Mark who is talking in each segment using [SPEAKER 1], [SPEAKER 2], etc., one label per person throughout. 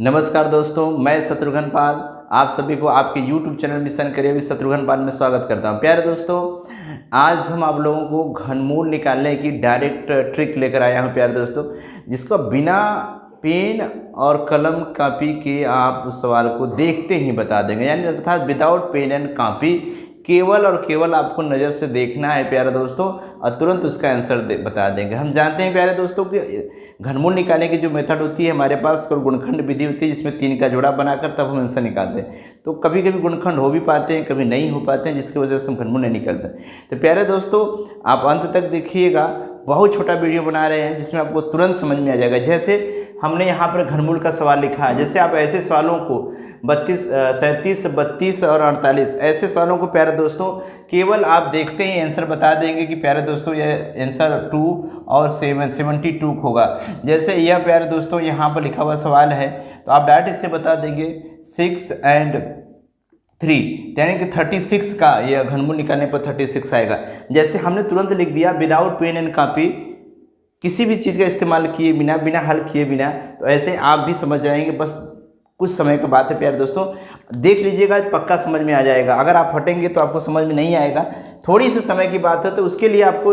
[SPEAKER 1] नमस्कार दोस्तों, मैं शत्रुघ्न पाल आप सभी को आपके YouTube channel mission career with Shatrughan Pal में स्वागत करता हूं। प्यारे दोस्तों, आज हम आप लोगों को घनमूल निकालने की डायरेक्ट ट्रिक लेकर आया हूं प्यारे दोस्तों, जिसको बिना पेन और कलम कॉपी के आप उस सवाल को देखते ही बता देंगे, यानी अर्थात विदाउट पेन एंड कॉपी केवल और केवल आपको नज़र से देखना है प्यारे दोस्तों, और तुरंत उसका आंसर बता देंगे। हम जानते हैं प्यारे दोस्तों कि घनमूल निकालने की जो मेथड होती है हमारे पास गुणनखंड विधि होती है, जिसमें 3 का जोड़ा बनाकर तब हम आंसर निकालते हैं। तो कभी कभी गुणनखंड हो भी पाते हैं, कभी नहीं हो पाते हैं, जिसकी वजह से हम घनमूल नहीं निकालते। तो प्यारे दोस्तों, आप अंत तक देखिएगा, बहुत छोटा वीडियो बना रहे हैं जिसमें आपको तुरंत समझ में आ जाएगा। जैसे हमने यहाँ पर घनमूल का सवाल लिखा है, जैसे आप ऐसे सवालों को 37, 32 और 48 ऐसे सवालों को प्यारे दोस्तों केवल आप देखते ही आंसर बता देंगे कि प्यारे दोस्तों यह आंसर 2 और 72 होगा। जैसे यह प्यारे दोस्तों यहाँ पर लिखा हुआ सवाल है, तो आप डायरेक्ट इससे बता देंगे 6 और 3, यानी कि 36 का यह घनमूल निकालने पर 36 आएगा। जैसे हमने तुरंत लिख दिया विदाउट पेन एंड कॉपी, किसी भी चीज़ का इस्तेमाल किए बिना हल किए बिना, तो ऐसे आप भी समझ जाएंगे। बस कुछ समय की बात है प्यारे दोस्तों, देख लीजिएगा, पक्का समझ में आ जाएगा। अगर आप हटेंगे तो आपको समझ में नहीं आएगा, थोड़ी सी समय की बात है। तो उसके लिए आपको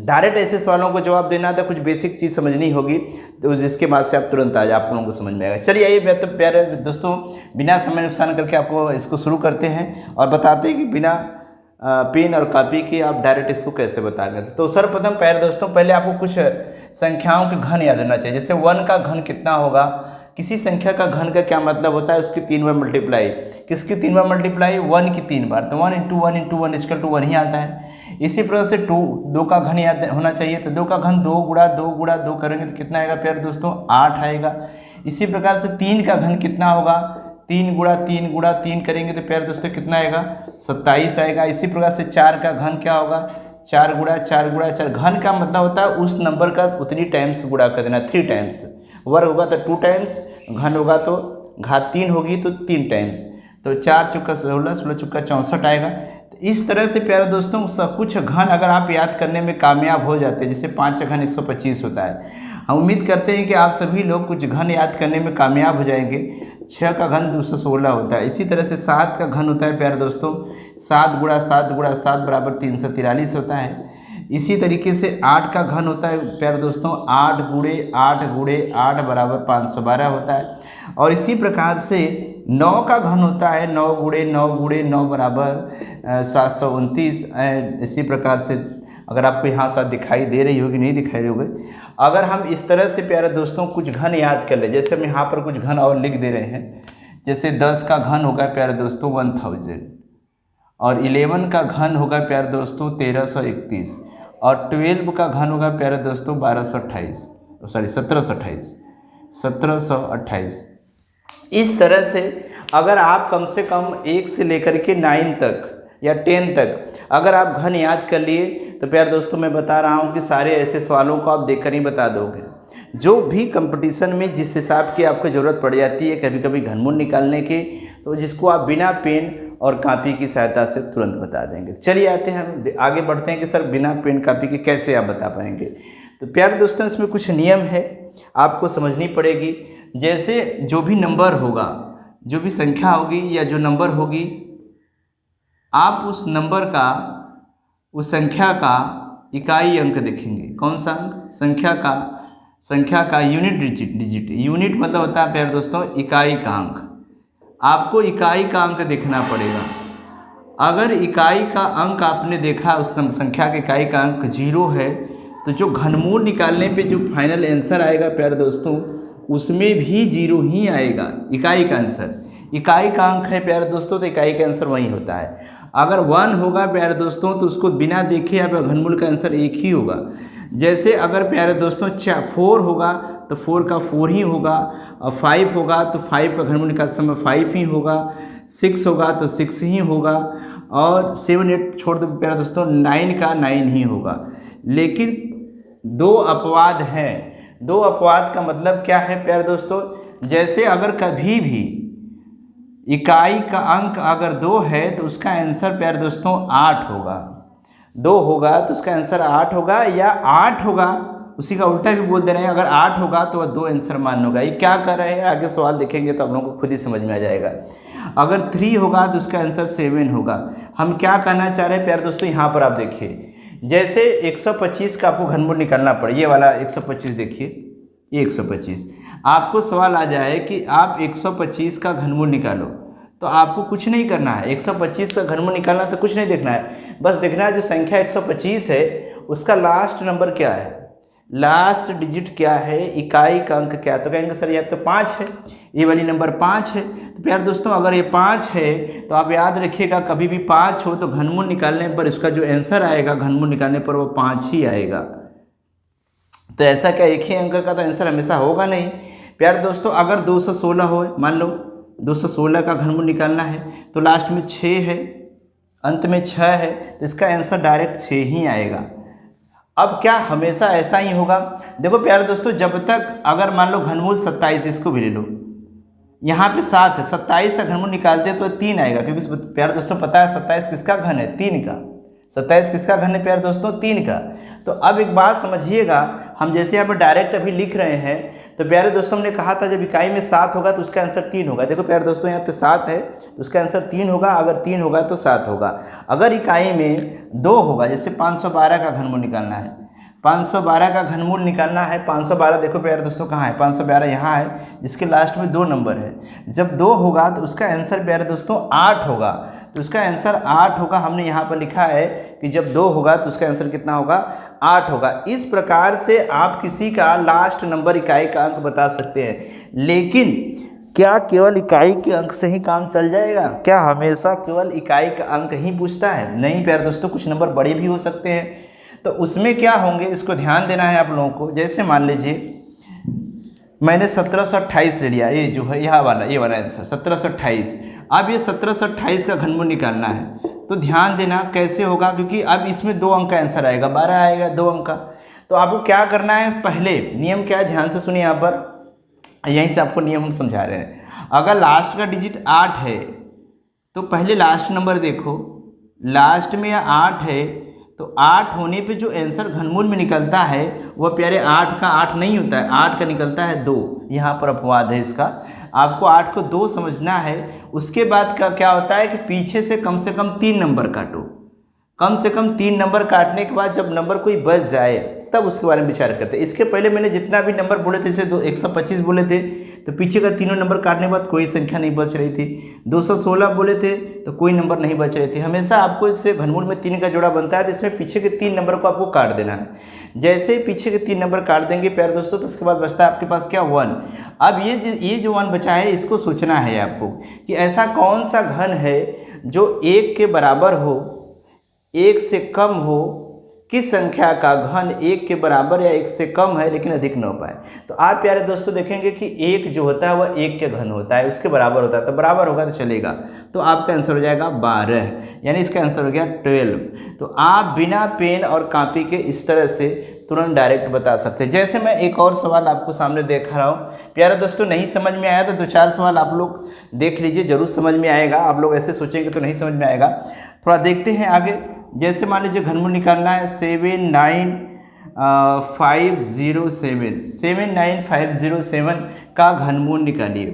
[SPEAKER 1] डायरेक्ट ऐसे सवालों को जवाब देना था, कुछ बेसिक चीज़ समझनी होगी, तो जिसके बाद से आप तुरंत आ जाए, आप लोगों को समझ में आएगा। चलिए आइए मैं तो प्यारे दोस्तों बिना समय नुकसान करके आपको इसको शुरू करते हैं और बताते हैं कि बिना पेन और कॉपी के आप डायरेक्ट इसको कैसे बताएंगे। तो सर्वप्रथम प्यारे दोस्तों, पहले आपको कुछ संख्याओं के घन याद रहना चाहिए। जैसे 1 का घन कितना होगा, किसी संख्या का घन का क्या मतलब होता है, उसकी 3 बार मल्टीप्लाई। किसकी 3 बार मल्टीप्लाई? 1 की 3 बार, तो 1 × 1 × 1 = 1 ही आता है। इसी प्रकार से 2 का घन याद होना चाहिए, तो 2 का घन 2 × 2 करेंगे तो कितना आएगा प्यारे दोस्तों? 8 आएगा। इसी प्रकार से 3 का घन कितना होगा? 3 × 3 करेंगे तो प्यारे दोस्तों कितना आएगा? 27 आएगा। इसी प्रकार से 4 का घन क्या होगा? 4 × 4 घन का मतलब होता है उस नंबर का उतनी टाइम्स गुणा कर देना, 3 टाइम्स। वर्ग होगा तो 2 टाइम्स, घन होगा तो घात 3 होगी तो 3 टाइम्स, तो 4 × 16, 16 × 64 आएगा। तो इस तरह से प्यारे दोस्तों सब कुछ घन अगर आप याद करने में कामयाब हो जाते हैं, जैसे 5 का घन 125 होता है। हम उम्मीद करते हैं कि आप सभी लोग कुछ घन याद करने में कामयाब हो जाएंगे। 6 का घन 216 होता है। इसी तरह से 7 का घन होता है प्यारे दोस्तों 7 × 7 × 7 = 343 होता है। इसी तरीके से 8 का घन होता है प्यारे दोस्तों 8 × 8 × 8 = 512 होता है। और इसी प्रकार से 9 का घन होता है 9 × 9 × 9 = 729। इसी प्रकार से अगर आपको यहाँ साथ दिखाई दे रही होगी, नहीं दिखाई रही होगी, अगर हम इस तरह से प्यारे दोस्तों कुछ घन याद कर ले, जैसे हम यहाँ पर कुछ घन और लिख दे रहे हैं। जैसे 10 का घन होगा प्यारे दोस्तों 1000, और 11 का घन होगा प्यारे दोस्तों 1331, और 12 का घन होगा प्यारे दोस्तों 1728। इस तरह से अगर आप कम से कम 1 से लेकर के 9 तक या 10 तक अगर आप घन याद कर लिए, तो प्यारे दोस्तों मैं बता रहा हूँ कि सारे ऐसे सवालों को आप देखकर ही बता दोगे। जो भी कंपटीशन में जिस हिसाब की आपको ज़रूरत पड़ जाती है कभी कभी घनमूल निकालने की, तो जिसको आप बिना पेन और कॉपी की सहायता से तुरंत बता देंगे। चलिए आते हैं, हम आगे बढ़ते हैं कि सर बिना पेन कॉपी के कैसे आप बता पाएंगे। तो प्यारे दोस्तों इसमें कुछ नियम है आपको समझनी पड़ेगी। जैसे जो भी नंबर होगा, जो भी संख्या होगी या जो नंबर होगी, आप उस नंबर का, उस संख्या का इकाई अंक देखेंगे। कौन सा अंक? संख्या का यूनिट डिजिट। यूनिट मतलब होता है प्यारे दोस्तों इकाई का अंक। आपको इकाई का अंक देखना पड़ेगा। अगर इकाई का अंक आपने देखा, उस संख्या की इकाई का अंक 0 है, तो जो घनमूल निकालने पे जो फाइनल आंसर आएगा प्यारे दोस्तों उसमें भी 0 ही आएगा। इकाई का आंसर, इकाई का अंक है प्यारे दोस्तों, तो इकाई का आंसर वही होता है। अगर 1 होगा प्यारे दोस्तों तो उसको बिना देखे आप घनमूल का आंसर 1 ही होगा। जैसे अगर प्यारे दोस्तों 4 होगा तो 4 का 4 ही होगा, और 5 होगा तो 5 का घनमूल निकालते समय 5 ही होगा, 6 होगा तो 6 ही होगा, और 7, 8 छोड़ दो प्यारे दोस्तों 9 का 9 ही होगा। लेकिन 2 अपवाद हैं। 2 अपवाद का मतलब क्या है प्यारे दोस्तों? जैसे अगर कभी भी इकाई का अंक अगर 2 है तो उसका आंसर प्यारे दोस्तों 8 होगा। 2 होगा तो उसका आंसर 8 होगा, या 8 होगा उसी का उल्टा भी बोल दे रहे हैं। अगर 8 होगा तो वह 2 आंसर मान होगा। ये क्या कर रहे हैं आगे सवाल देखेंगे तो आप लोगों को खुद ही समझ में आ जाएगा। अगर 3 होगा तो उसका आंसर 7 होगा। हम क्या कहना चाह रहे हैं प्यारे दोस्तों, यहाँ पर आप देखिए, जैसे 125 का आपको घनमूल निकालना पड़े, ये वाला 125 देखिए, ये 125, आपको सवाल आ जाए कि आप 125 का घनमूल निकालो, तो आपको कुछ नहीं करना है। 125 का घनमूल निकालना तो कुछ नहीं देखना है, बस देखना है जो संख्या 125 है उसका लास्ट नंबर क्या है, लास्ट डिजिट क्या है, इकाई का अंक क्या है। तो कहेंगे सर यहाँ तो 5 है, ये वाली नंबर 5 है। तो प्यारे दोस्तों अगर ये 5 है तो आप याद रखिएगा कभी भी 5 हो तो घनमूल निकालने पर इसका जो आंसर आएगा घनमूल निकालने पर वो 5 ही आएगा। तो ऐसा क्या एक ही अंक का तो आंसर हमेशा होगा नहीं। प्यारे दोस्तों अगर 216 हो, मान लो 216 का घनमूल निकालना है तो लास्ट में 6 है, अंत में 6 है, तो इसका आंसर डायरेक्ट 6 ही आएगा। अब क्या हमेशा ऐसा ही होगा? देखो प्यारे दोस्तों जब तक अगर मान लो घनमूल 27, इसको भी ले लो, यहाँ पे 7 है, 27 का घनमूल निकालते हैं तो 3 आएगा, क्योंकि प्यारे दोस्तों पता है 27 किसका घन है, 3 का। 27 किसका घन है प्यारे दोस्तों, 3 का। तो अब एक बात समझिएगा, हम जैसे यहाँ पर डायरेक्ट अभी लिख रहे हैं तो प्यारे दोस्तों हमने कहा था जब इकाई में 7 होगा तो उसका आंसर 3 होगा। देखो प्यारे दोस्तों यहाँ पे 7 है तो उसका आंसर 3 होगा, अगर 3 होगा तो 7 होगा। अगर इकाई में 2 होगा, जैसे 512 का घनमूल निकालना है, 512 का घनमूल निकालना है, 512 देखो प्यारे दोस्तों कहाँ है, 512 यहाँ है, जिसके लास्ट में 2 नंबर है। जब 2 होगा तो उसका आंसर प्यारे दोस्तों 8 होगा, तो उसका आंसर 8 होगा। हमने यहाँ पर लिखा है कि जब 2 होगा तो उसका आंसर कितना होगा, 8 होगा। इस प्रकार से आप किसी का लास्ट नंबर इकाई का अंक बता सकते हैं। लेकिन क्या केवल इकाई के अंक से ही काम चल जाएगा? क्या हमेशा केवल इकाई का अंक ही पूछता है? नहीं प्यारे दोस्तों, कुछ नंबर बड़े भी हो सकते हैं। तो उसमें क्या होंगे इसको ध्यान देना है आप लोगों को। जैसे मान लीजिए मैंने 1728 ले लिया, ये जो है यह वाला, ये वाला आंसर 1728। अब ये 1728 का घनमूल निकालना है तो ध्यान देना कैसे होगा, क्योंकि अब इसमें 2 अंक का आंसर आएगा, 12 आएगा 2 अंक का। तो आपको क्या करना है, पहले नियम क्या है ध्यान से सुनिए, यहाँ पर यहीं से आपको नियम हम समझा रहे हैं। अगर लास्ट का डिजिट 8 है तो पहले लास्ट नंबर देखो, लास्ट में 8 है तो 8 होने पे जो आंसर घनमूल में निकलता है वह प्यारे 8 का 8 नहीं होता है, 8 का निकलता है 2। यहाँ पर अपवाद है इसका, आपको 8 को 2 समझना है। उसके बाद का क्या होता है कि पीछे से कम 3 नंबर काटो, कम से कम 3 नंबर काटने के बाद जब नंबर कोई बच जाए तब उसके बारे में विचार करते हैं। इसके पहले मैंने जितना भी नंबर बोले थे, जैसे 125 बोले थे तो पीछे का तीनों नंबर काटने के बाद कोई संख्या नहीं बच रही थी। 216 बोले थे तो कोई नंबर नहीं बच रहे थे। हमेशा आपको इससे घनमूल में 3 का जोड़ा बनता है तो इसमें पीछे के 3 नंबर को आपको काट देना है। जैसे ही पीछे के 3 नंबर काट देंगे प्यारे दोस्तों तो उसके बाद बचता है आपके पास क्या, 1। अब ये जो 1 बचा है इसको सोचना है आपको कि ऐसा कौन सा घन है जो 1 के बराबर हो, 1 से कम हो, किस संख्या का घन 1 के बराबर या 1 से कम है लेकिन अधिक न हो पाए। तो आप प्यारे दोस्तों देखेंगे कि 1 जो होता है वह 1 के घन होता है, उसके बराबर होता है, तो बराबर होगा तो चलेगा। तो आपका आंसर हो जाएगा 12, यानी इसका आंसर हो गया 12। तो आप बिना पेन और कॉपी के इस तरह से तुरंत डायरेक्ट बता सकते हैं। जैसे मैं एक और सवाल आपको सामने देख रहा हूँ, प्यारे दोस्तों नहीं समझ में आया तो 2-4 सवाल आप लोग देख लीजिए, जरूर समझ में आएगा। आप लोग ऐसे सोचेंगे तो नहीं समझ में आएगा। थोड़ा देखते हैं आगे। जैसे मान लीजिए घनमूल निकालना है 79507 का घनमूल निकालिए।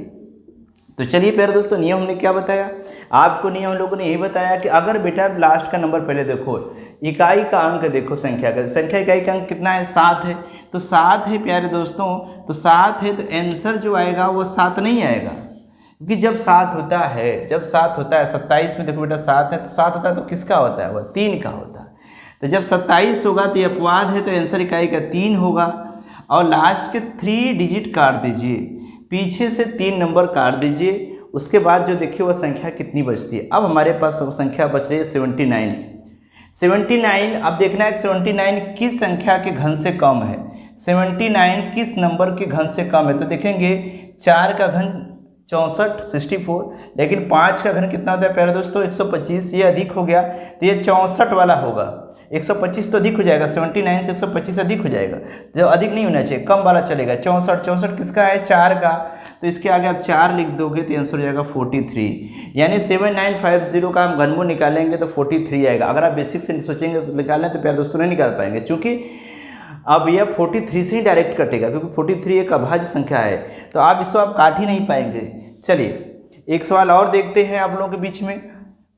[SPEAKER 1] तो चलिए प्यारे दोस्तों नियम हमने क्या बताया आपको, नियम हम लोगों ने यही बताया कि अगर बेटा लास्ट का नंबर पहले देखो, इकाई का अंक देखो, संख्या इकाई का अंक कितना है, 7 है। तो 7 है प्यारे दोस्तों, तो 7 है तो आंसर जो आएगा वो 7 नहीं आएगा, क्योंकि जब 7 होता है 27 में देखो बेटा 7 है तो 7 होता है तो किसका होता है, वह 3 का होता है। तो जब 27 होगा तो ये अपवाद है तो आंसर इकाई का 3 होगा। और लास्ट के 3 डिजिट काट दीजिए, पीछे से 3 नंबर काट दीजिए, उसके बाद जो देखिए वह संख्या कितनी बचती है। अब हमारे पास वो संख्या बच रही है 79। अब देखना है 79 किस संख्या के घन से कम है, 79 किस नंबर के घन से कम है। तो देखेंगे 4 का घन 64 64, लेकिन 5 का घन कितना होता है प्यारे दोस्तों, 125। ये अधिक हो गया तो ये 64 वाला होगा। 125 तो अधिक हो जाएगा, 79 से 125 अधिक हो जाएगा, जो अधिक नहीं होना चाहिए, कम वाला चलेगा। 64 किसका है, 4 का। तो इसके आगे आप 4 लिख दोगे तो आंसर हो जाएगा 43। यानी 7950 का हम घनमूल निकालेंगे तो 43 आएगा। अगर आप बेसिक से सोचेंगे निकालना तो प्यारे दोस्तों नहीं निकाल पाएंगे, चूँकि अब यह 43 से ही डायरेक्ट कटेगा, क्योंकि 43 एक अभाज्य संख्या है, तो आप इसको आप काट ही नहीं पाएंगे। चलिए एक सवाल और देखते हैं आप लोगों के बीच में।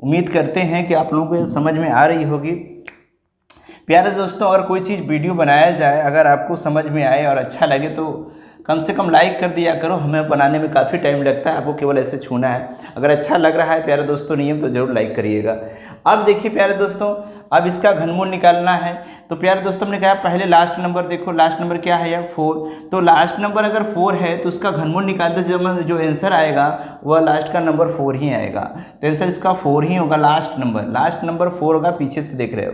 [SPEAKER 1] उम्मीद करते हैं कि आप लोगों को समझ में आ रही होगी। प्यारे दोस्तों, अगर कोई चीज़ वीडियो बनाया जाए, अगर आपको समझ में आए और अच्छा लगे तो कम से कम लाइक कर दिया करो। हमें बनाने में काफ़ी टाइम लगता है, आपको केवल ऐसे छूना है। अगर अच्छा लग रहा है प्यारे दोस्तों नियम, तो जरूर लाइक करिएगा। अब देखिए प्यारे दोस्तों, अब इसका घनमूल निकालना है। तो प्यारे दोस्तों हमने कहा पहले लास्ट नंबर देखो, लास्ट नंबर क्या है यार 4। तो लास्ट नंबर अगर 4 है तो उसका घनमूल निकालते जो आंसर आएगा वह लास्ट का नंबर 4 ही आएगा। तो आंसर इसका 4 ही होगा। लास्ट नंबर 4 होगा, पीछे से देख रहे हो।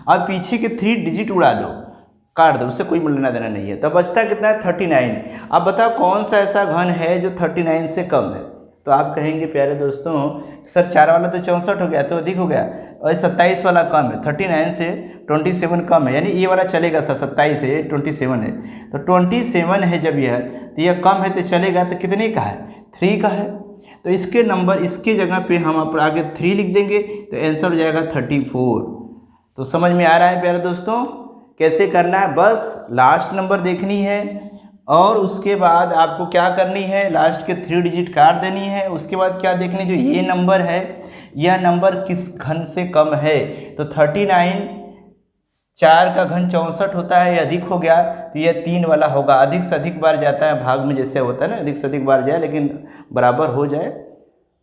[SPEAKER 1] अब पीछे के 3 डिजिट उड़ा दो, काट दो, उससे कोई लेना देना नहीं है। तो बचता कितना है 39। अब बताओ कौन सा ऐसा घन है जो 39 से कम है। तो आप कहेंगे प्यारे दोस्तों सर 4 वाला तो 64 हो गया, तो अधिक हो गया, और 27 वाला कम है, 39 से 27 कम है, यानी ये वाला चलेगा सर। 27 है, 27 है, तो 27 है जब यह, तो यह कम है तो चलेगा। तो कितने का है 3 का है, तो इसके नंबर इसके जगह पे हम आप आगे 3 लिख देंगे, तो आंसर हो जाएगा 34। तो समझ में आ रहा है प्यारे दोस्तों कैसे करना है। बस लास्ट नंबर देखनी है और उसके बाद आपको क्या करनी है, लास्ट के 3 डिजिट काट देनी है। उसके बाद क्या देखनी, जो ये नंबर है यह नंबर किस घन से कम है। तो 39 4 का घन 64 होता है, ये अधिक हो गया तो यह 3 वाला होगा। अधिक से अधिक बार जाता है, भाग में जैसे होता है ना, अधिक से अधिक बार जाए लेकिन बराबर हो जाए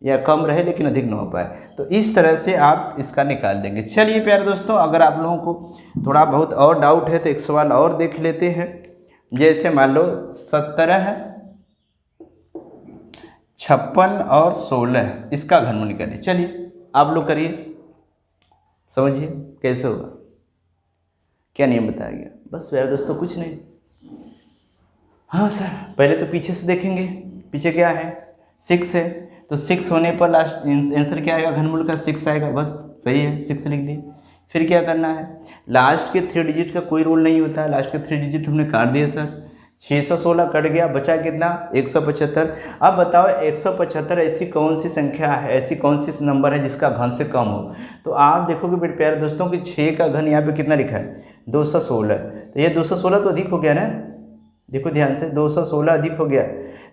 [SPEAKER 1] या कम रहे लेकिन अधिक न हो पाए। तो इस तरह से आप इसका निकाल देंगे। चलिए प्यारे दोस्तों, अगर आप लोगों को थोड़ा बहुत और डाउट है तो एक सवाल और देख लेते हैं। जैसे मान लो 17, 56 और 16, इसका घनमूल निकालिए। चलिए आप लोग करिए, समझिए कैसे होगा, क्या नियम बताया गया। बस प्यारे दोस्तों कुछ नहीं। हाँ सर, पहले तो पीछे से देखेंगे, पीछे क्या है 6 है, तो 6 होने पर लास्ट आंसर क्या आएगा, घनमूल का 6 आएगा। बस सही है, 6 लिख दी। फिर क्या करना है, लास्ट के 3 डिजिट का कोई रोल नहीं होता है, लास्ट के 3 डिजिट हमने काट दिए सर। 616 कट गया, बचा कितना 175। अब बताओ 175 ऐसी कौन सी संख्या है, ऐसी कौन सी नंबर है जिसका घन से कम हो। तो आप देखोगे बेटे प्यारे दोस्तों कि 6 का घन यहाँ पे कितना लिखा है 216, तो ये 216 तो अधिक हो गया ना, देखो ध्यान से 216 अधिक हो गया,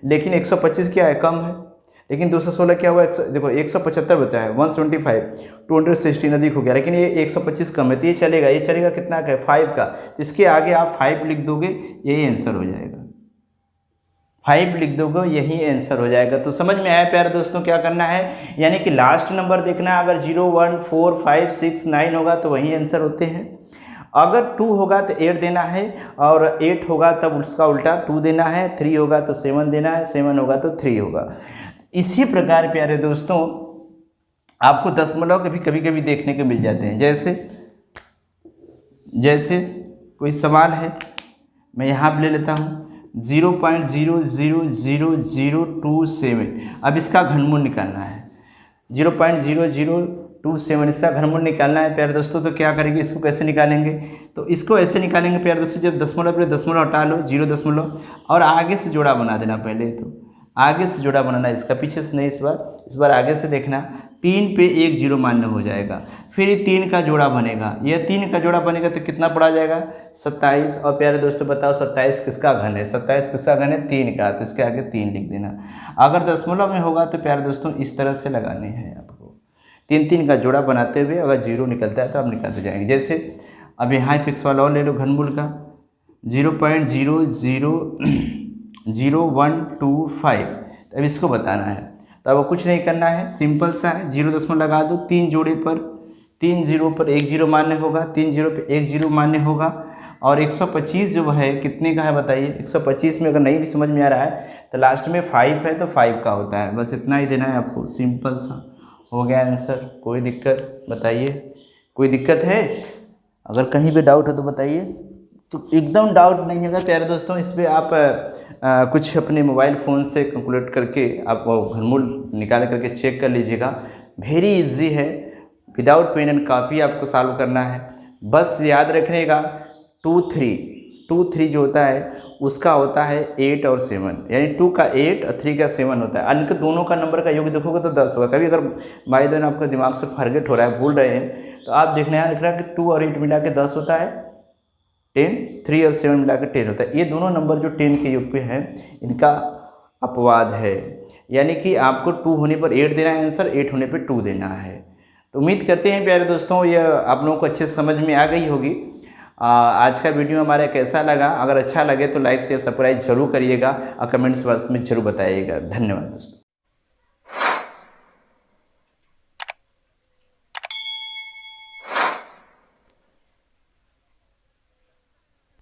[SPEAKER 1] लेकिन 125 क्या है कम है। लेकिन 216 क्या हुआ, देखो 175 बचा है, 175, 216 अधिक हो गया, लेकिन ये 125 कम है, तो ये चलेगा कितना का है 5 का। तो इसके आगे आप 5 लिख दोगे, यही आंसर हो जाएगा। 5 लिख दोगे, यही आंसर हो जाएगा। तो समझ में आया प्यारे दोस्तों क्या करना है, यानी कि लास्ट नंबर देखना है। अगर 0, 1, 4, 5, 6, 9 होगा तो वही आंसर होते हैं। अगर 2 होगा तो 8 देना है, और 8 होगा तब उसका उल्टा 2 देना है, 3 होगा तो 7 देना है, 7 होगा तो 3 होगा। इसी प्रकार प्यारे दोस्तों आपको दशमलव के भी कभी कभी देखने को मिल जाते हैं। जैसे कोई सवाल है, मैं यहाँ पर ले लेता हूँ 0.0000027। अब इसका घनमूल निकालना है, 0.0027 इसका घनमूल निकालना है प्यारे दोस्तों। तो क्या करेंगे, इसको कैसे निकालेंगे, तो इसको ऐसे निकालेंगे प्यारे दोस्तों, जब दशमलव पे दशमलव हटा लो, 0 दशमलव, और आगे से जोड़ा बना देना। पहले तो आगे से जोड़ा बनाना, इसका पीछे से नहीं, इस बार आगे से देखना। 3 पे 1 0 मान्य हो जाएगा, फिर ये 3 का जोड़ा बनेगा, यह 3 का जोड़ा बनेगा तो कितना पड़ा जाएगा 27। और प्यारे दोस्तों बताओ 27 किसका घन है, 27 किसका घन है 3 का, तो इसके आगे 3 लिख देना। अगर दशमलव में होगा तो प्यारे दोस्तों इस तरह से लगाने हैं आपको, 3 का जोड़ा बनाते हुए, अगर 0 निकलता है तो आप निकालते जाएंगे। जैसे अब यहाँ फिक्स वाला और ले लो घनमूल का, 0.000125। अब इसको बताना है, तो अब कुछ नहीं करना है, सिंपल सा है, 0 दशमलव लगा दो, 3 जोड़े पर 3 0 पर 1 0 मान्य होगा, 3 0 पर 1 0 मान्य होगा। और 125 जो है कितने का है बताइए, 125 में अगर नहीं भी समझ में आ रहा है तो लास्ट में 5 है तो 5 का होता है। बस इतना ही देना है आपको, सिंपल सा हो गया आंसर। कोई दिक्कत बताइए, कोई दिक्कत है, अगर कहीं भी डाउट हो तो बताइए। तो एकदम डाउट नहीं है प्यारे दोस्तों, इस पर आप कुछ अपने मोबाइल फ़ोन से कैलकुलेट करके आप घनमूल निकाल करके चेक कर लीजिएगा। वेरी इजी है, विदाउट पेन एंड कॉपी आपको सॉल्व करना है। बस याद रखिएगा 2 3 जो होता है उसका होता है 8 और 7, यानी 2 का 8 और 3 का 7 होता है। अन्य दोनों का नंबर का योग देखोगे तो 10 होगा। कभी अगर भाई बहन आपका दिमाग से फॉरगेट हो रहा है, भूल रहे हैं, तो आप देखने यहाँ लिख रहा है कि 2 और 8 मिला के 10 होता है 10, 3 और 7 मिलाकर 10 होता है। ये दोनों नंबर जो 10 के योग पे हैं इनका अपवाद है, यानी कि आपको 2 होने पर 8 देना है आंसर, 8 होने पर 2 देना है। तो उम्मीद करते हैं प्यारे दोस्तों ये आप लोगों को अच्छे से समझ में आ गई होगी। आज का वीडियो हमारा कैसा लगा? अगर अच्छा लगे तो लाइक शेयर सब्सक्राइब जरूर करिएगा और कमेंट्स बॉक्स में जरूर बताइएगा। धन्यवाद दोस्तों।